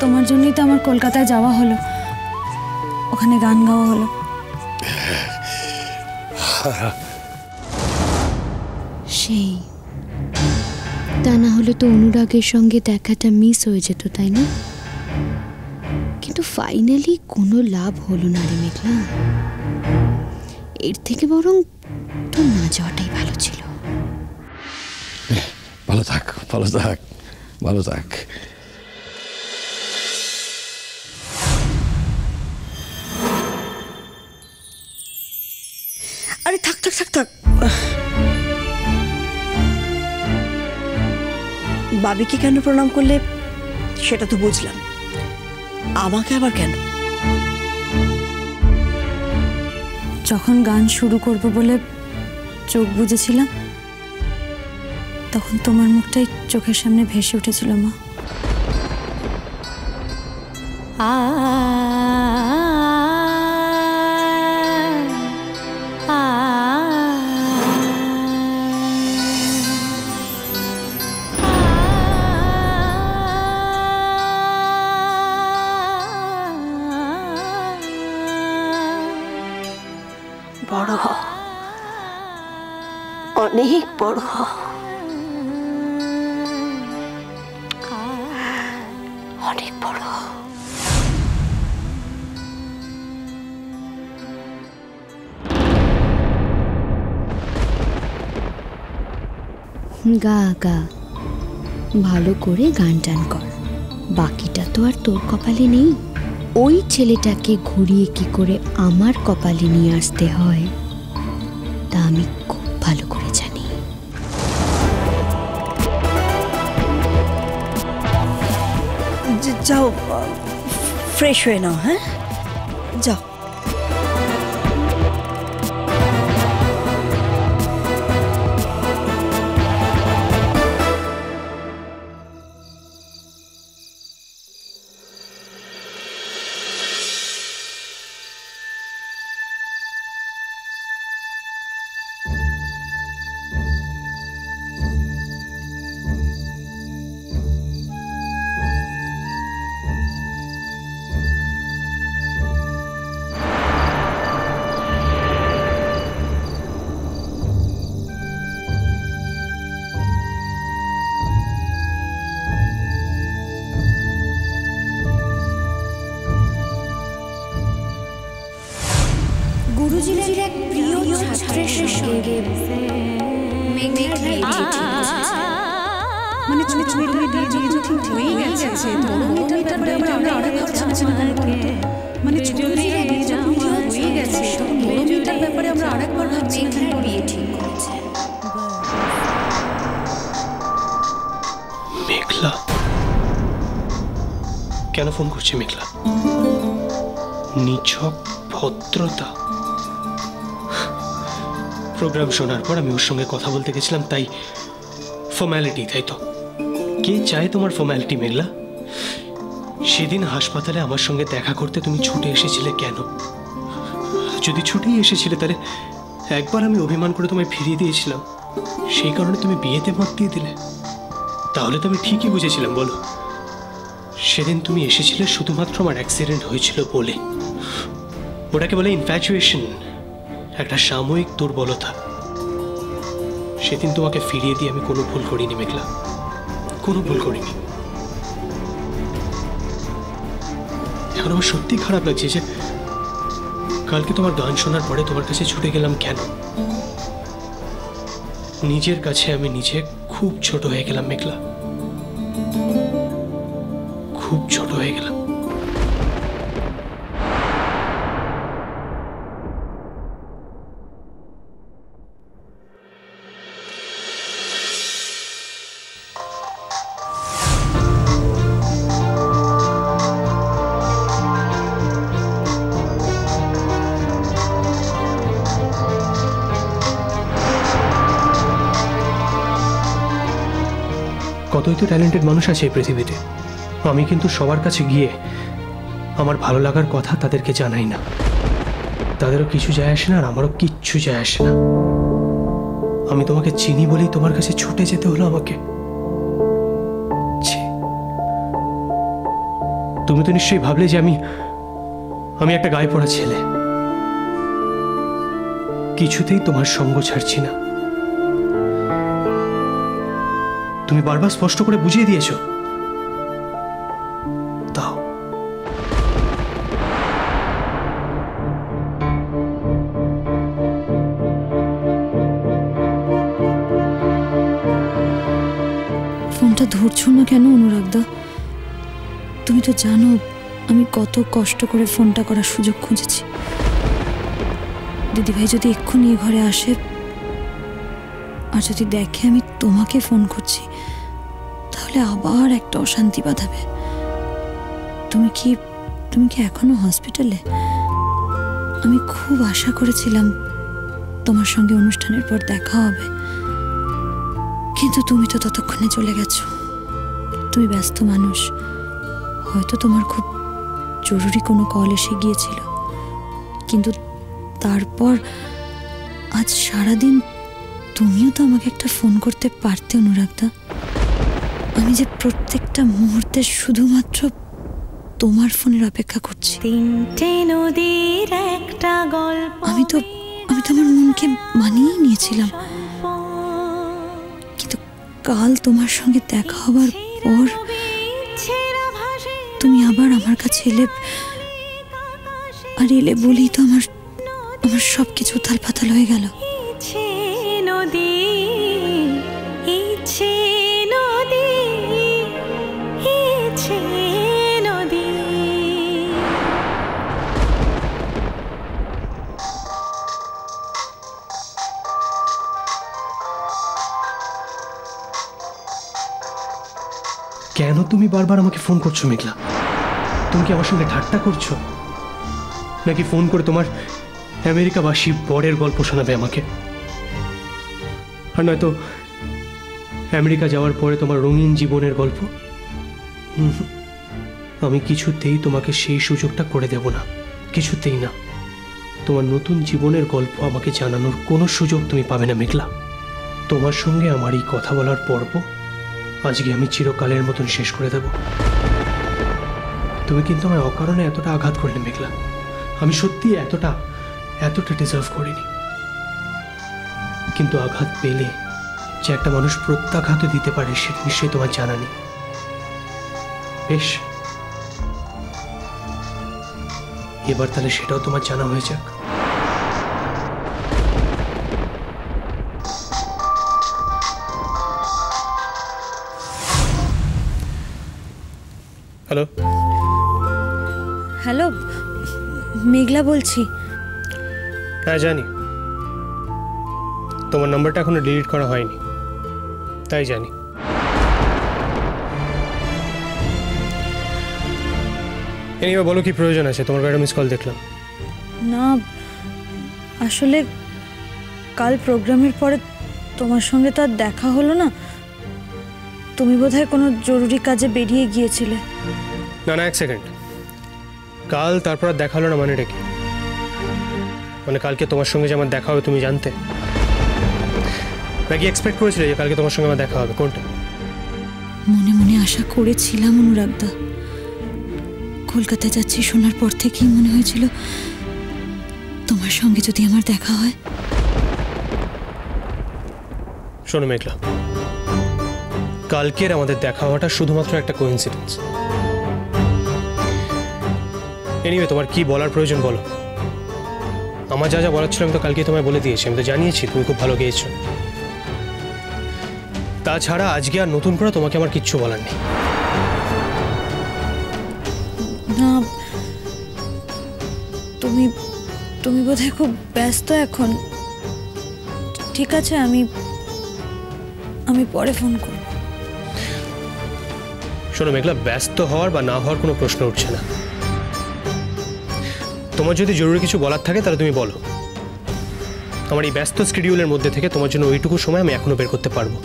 তোমার জন্যই তো আমার কলকাতায় যাওয়া হলো, ওখানে গান গাওয়া হলো। সেই তা না হলে তো অনুরাগের সঙ্গে দেখাটা মিস হয়ে যেত, তাই না? কিন্তু ফাইনালি কোনো লাভ হলো না রে মেঘলা। এর থেকে বরং তো না যাওয়াটাই ভালো ছিল। ভালো থাক, ভালো থাক, ভালো থাক। আরে থাক থাক থাক থাক, বাবিকে কেন প্রণাম করলে সেটা তো বুঝলাম, আমাকে আবার কেন? যখন গান শুরু করব বলে চোখ বুজেছিলাম, তখন তোমার মুখটাই চোখের সামনে ভেসে উঠেছিল মা। বড় হ, অনেক বড় হ, অনেক বড় হ। গা গা, ভালো করে গান টান কর, বাকিটা তো আর তোর কপালে নেই। ওই ছেলেটাকে ঘুরিয়ে কি করে আমার কপালে নিয়ে আসতে হয় তা আমি খুব ভালো করে জানি। যাও, ফ্রেশ হয়ে নাও। হ্যাঁ, যাও। গুরুজির এক প্রিয় ছাত্রের সঙ্গে মেঘলার বিয়ে ঠিক হয়েছে। মানে ছোট ছোট মেয়েটার বিয়ে যখন হয়ে গেছে, বড় মেয়েটার ব্যাপারে আমরা আরেক ভাবছি না কেন বলতো? মানে ছোট মেয়েটার বিয়ে যখন হয়ে গেছে, তখন বড় মেয়েটার ব্যাপারে আমরা আরেকবার ভাবছি না কেন? বিয়ে ঠিক করেছে। মেঘলা কেন ফোন করছে? মেঘলা নিছক ভদ্রতা। প্রোগ্রাম শোনার পর আমি ওর সঙ্গে কথা বলতে গেছিলাম, তাই ফর্ম্যালিটি, তাই তো? কে চায় তোমার ফর্ম্যালিটি মেঘলা? সেদিন হাসপাতালে আমার সঙ্গে দেখা করতে তুমি ছুটে এসেছিলে কেন? যদি ছুটেই এসেছিলে তাহলে একবার আমি অভিমান করে তোমায় ফিরিয়ে দিয়েছিলাম, সেই কারণে তুমি বিয়েতে মত দিয়ে দিলে। তাহলে তো আমি ঠিকই বুঝেছিলাম, বলো? সেদিন তুমি এসেছিলে শুধুমাত্র আমার অ্যাক্সিডেন্ট হয়েছিল বলে। ওটাকে বলে ইনফ্যাচুয়েশন, একটা সাময়িক দুর্বলতা। সেদিন তোমাকে ফিরিয়ে দিয়ে আমি কোনো ভুল করিনি মেঘলা, কোনো ভুল করিনি। এখন আমার সত্যি খারাপ লাগছে যে কালকে তোমার গান শোনার পরে তোমার কাছে ছুটে গেলাম কেন? নিজের কাছে আমি নিজে খুব ছোট হয়ে গেলাম মেঘলা, খুব ছোট হয়ে গেলাম। কতই তো ট্যালেন্টেড মানুষ আছে এই পৃথিবীতে, আমি কিন্তু সবার কাছে গিয়ে আমার ভালো লাগার কথা তাদেরকে জানাই না। তাদেরও কিছু যায় আসে না, আর আমারও কিচ্ছু যায় আসে না। আমি তোমাকে চিনি বলেই তোমার কাছে ছুটে যেতে হলো আমাকে। তুমি তো নিশ্চয়ই ভাবলে যে আমি একটা গায়ে পড়া ছেলে। কিছুতেই তোমার সঙ্গ ছাড়ছি না। তুমি বারবার স্পষ্ট করে বুঝিয়ে দিয়েছো। তাও ফোনটা ধরছো না কেন অনুরাগদা? তুমি তো জানো আমি কত কষ্ট করে ফোনটা করার সুযোগ খুঁজেছি। দিদিভাই যদি এক্ষুনি ঘরে আসে আর যদি দেখে আমি তোমাকে ফোন করছি, তাহলে আবার একটা অশান্তি বাঁধাবে। তুমি কি এখনো হসপিটালে? আমি খুব আশা করেছিলাম তোমার সঙ্গে অনুষ্ঠানের পর দেখা হবে, কিন্তু তুমি তো ততক্ষণে চলে গেছো। তুমি ব্যস্ত মানুষ, হয়তো তোমার খুব জরুরি কোনো কল এসে গিয়েছিল, কিন্তু তারপর আজ সারাদিন তুমিও তো আমাকে একটা ফোন করতে পারতে অনুরাগদা। আমি যে প্রত্যেকটা মুহূর্তে শুধুমাত্র তোমার ফোনের অপেক্ষা করছি। তিনটে নদীর একটা গল্প। আমি তো আমার মনকে মানিয়ে নিয়েছিলাম, কিন্তু কাল তোমার সঙ্গে দেখা হবার পর তুমি আবার আমার কাছে এলে, আর এলে বলেই তো আমার সবকিছু উথাল পাতাল হয়ে গেল। নদী ইচ্ছে নদী ইচ্ছে নদী। কেন তুমি বারবার আমাকে ফোন করছো মেঘলা? তুমি কি আমার সঙ্গে ঠাট্টা করছো, নাকি ফোন করে তোমার আমেরিকাবাসী বরের গল্প শোনাবে আমাকে? আর নয়তো আমেরিকা যাওয়ার পরে তোমার রঙিন জীবনের গল্প? আমি কিছুতেই তোমাকে সেই সুযোগটা করে দেব না, কিছুতেই না। তোমার নতুন জীবনের গল্প আমাকে জানানোর কোনো সুযোগ তুমি পাবে না মেঘলা। তোমার সঙ্গে আমার এই কথা বলার পর্ব আজকে আমি চিরকালের মতন শেষ করে দেব। তুমি কিন্তু আমায় অকারণে এতটা আঘাত করলে মেঘলা। আমি সত্যি এতটা ডিজার্ভ করিনি, কিন্তু আঘাত পেলে যে একটা মানুষ প্রত্যাঘাত দিতে পারে সেটা নিশ্চয়ই তোমার জানা নেই। বেশ, এবার তাহলে সেটাও তোমার জানা হয়ে যাক। হ্যালো হ্যালো, মেঘলা বলছি। হ্যাঁ জানি, তোমার নাম্বারটা এখনো ডিলিট করা হয়নি, তাই জানি। এনিওয়ে বলো, কি প্রয়োজন আছে? তোমার একটা মিস কল দেখলাম। না, আসলে কাল প্রোগ্রামের পরে তোমার সঙ্গে তো আর দেখা হলো না। তুমি বোধহয় কোনো জরুরি কাজে বেরিয়ে গিয়েছিলে। না না, এক সেকেন্ড। কাল তারপর আর দেখা হলো না মানেটা কি? মানে কালকে তোমার সঙ্গে যে আমার দেখা হবে তুমি জানতে, নাকি এক্সপেক্ট করেছিলে যে কালকে তোমার সঙ্গে আমার দেখা হবে? কোনটা? মনে মনে আশা করেছিলাম অনুরাগদা। কলকাতায় যাচ্ছি শোনার পর থেকেই মনে হয়েছিল তোমার সঙ্গে যদি আমার দেখা হয়। শোনো মেঘলা, কালকের আমাদের দেখা হওয়াটা শুধুমাত্র একটা কোইন্সিডেন্স। এনিওয়ে তোমার কি বলার প্রয়োজন বলো। আমার যা যা বলার ছিল আমি তো কালকে তোমায় বলে দিয়েছি, আমি তো জানিয়েছি তুমি খুব ভালো গেয়েছো। তাছাড়া আজকে আর নতুন করে তোমাকে আমার কিচ্ছু বলার নেই। না, তুমি বোধহয় খুব ব্যস্ত এখন। ঠিক আছে, আমি পরে ফোন করব। শোনো মেঘলা, ব্যস্ত হওয়ার বা না হওয়ার কোনো প্রশ্ন উঠছে না। তোমার যদি জরুরি কিছু বলার থাকে তাহলে তুমি বলো। আমার এই ব্যস্ত শিডিউলের মধ্যে থেকে তোমার জন্য ওইটুকু সময় আমি এখনো বের করতে পারবো।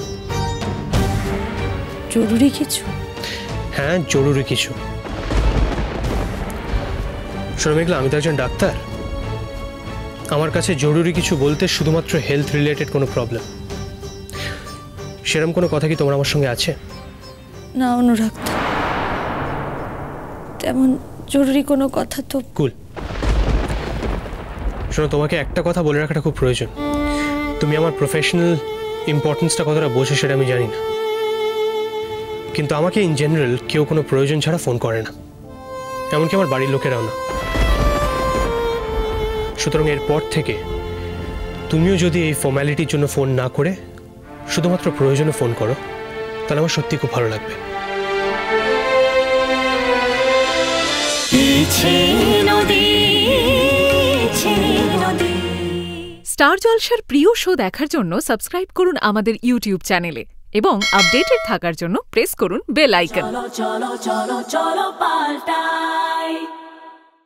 জরুরি কিছু? হ্যাঁ, জরুরি কিছু। শোনো মেঘলা, আমি তো একজন ডাক্তার। আমার কাছে জরুরি কিছু বলতে শুধুমাত্র হেলথ রিলেটেড কোনো প্রবলেম। সেরকম কোনো কথা কি তোমার আমার সঙ্গে আছে? না অনুরাগ, তেমন জরুরি কোনো কথা তো। কুল, শোনো, তোমাকে একটা কথা বলে রাখাটা খুব প্রয়োজন। তুমি আমার প্রফেশনাল ইম্পর্টেন্সটা কতটা বোঝো সেটা আমি জানি না, কিন্তু আমাকে ইন জেনারেল কেউ কোনো প্রয়োজন ছাড়া ফোন করে না, এমনকি আমার বাড়ির লোকেরাও না। সুতরাং এরপর থেকে তুমিও যদি এই ফর্ম্যালিটির জন্য ফোন না করে শুধুমাত্র প্রয়োজনে ফোন করো, তাহলে আমার সত্যি খুব ভালো লাগবে। স্টার জলসার প্রিয় শো দেখার জন্য সাবস্ক্রাইব করুন আমাদের ইউটিউব চ্যানেলে এবং আপডেটেড থাকার জন্য প্রেস করুন বেল আইকন। চলো চলো চলো চলো পাল্টাই।